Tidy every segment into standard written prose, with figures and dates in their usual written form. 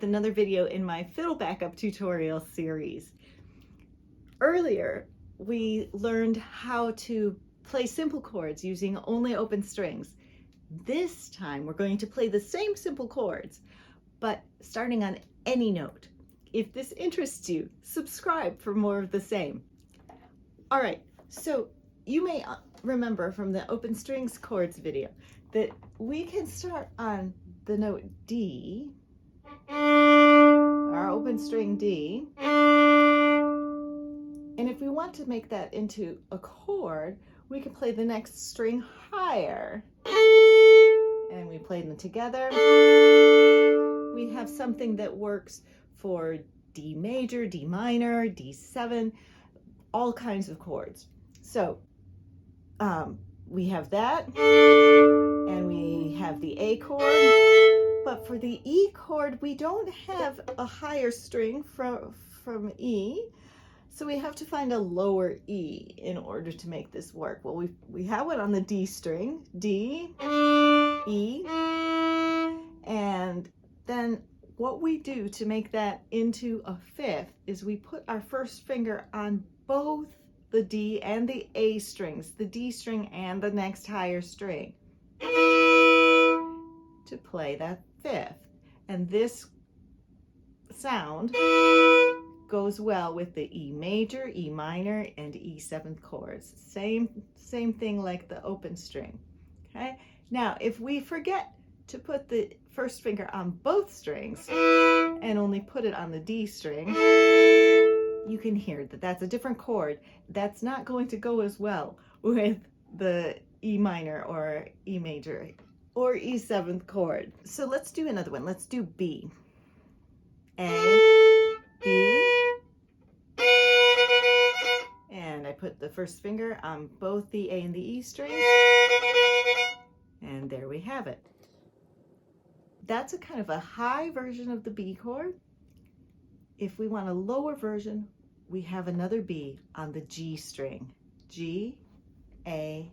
with another video in my fiddle backup tutorial series. Earlier, we learned how to play simple chords using only open strings. This time, we're going to play the same simple chords, but starting on any note. If this interests you, subscribe for more of the same. All right, so you may remember from the open strings chords video that we can start on the note D, our open string D, and if we want to make that into a chord, we can play the next string higher, and we play them together. We have something that works for D major, D minor, D7, all kinds of chords. So we have that, and we have the A chord, but for the E chord, we don't have a higher string from E, so we have to find a lower E in order to make this work. Well, we have it on the D string, D, E, and then what we do to make that into a fifth is we put our first finger on both the D and the A strings, the D string and the next higher string, to play that fifth. And this sound goes well with the E major, E minor, and E7 chords. Same thing like the open string. Okay. Now, if we forget to put the first finger on both strings and only put it on the D string, you can hear that that's a different chord. That's not going to go as well with the E minor or E major or E7th chord. So let's do another one. Let's do B. A, B, and I put the first finger on both the A and the E strings, and there we have it. That's a kind of a high version of the B chord. If we want a lower version, we have another B on the G string. G, A,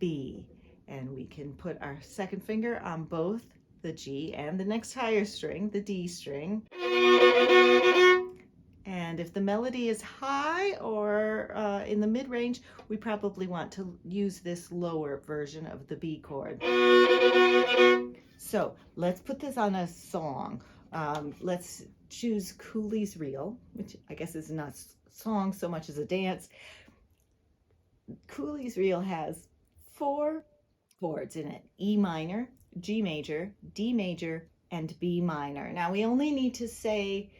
B. And we can put our second finger on both the G and the next higher string, the D string. And if the melody is high or in the mid-range, we probably want to use this lower version of the B chord. So let's put this on a song. Let's choose Cooley's Reel, which I guess is not a song so much as a dance. Cooley's Reel has 4 chords in it: E minor, G major, D major, and B minor. Now we only need to say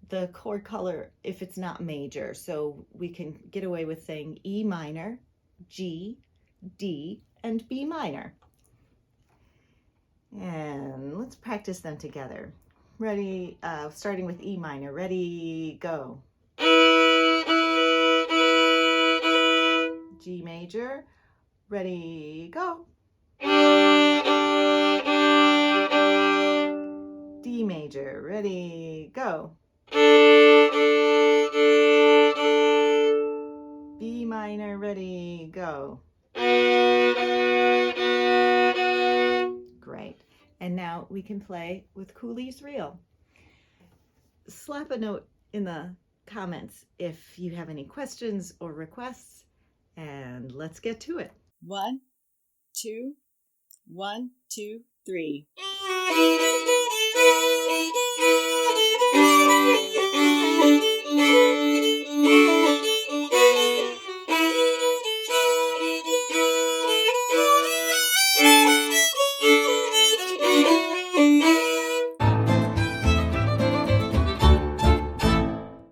the chord color if it's not major, so we can get away with saying E minor, G, D, and B minor. And let's practice them together. Ready, starting with E minor. Ready, go. G major. Ready, go. D major. Ready, go. B minor. Ready, go. Great. And now we can play with Cooley's Reel. Slap a note in the comments if you have any questions or requests, and let's get to it. 1, 2, 1, 2, 3.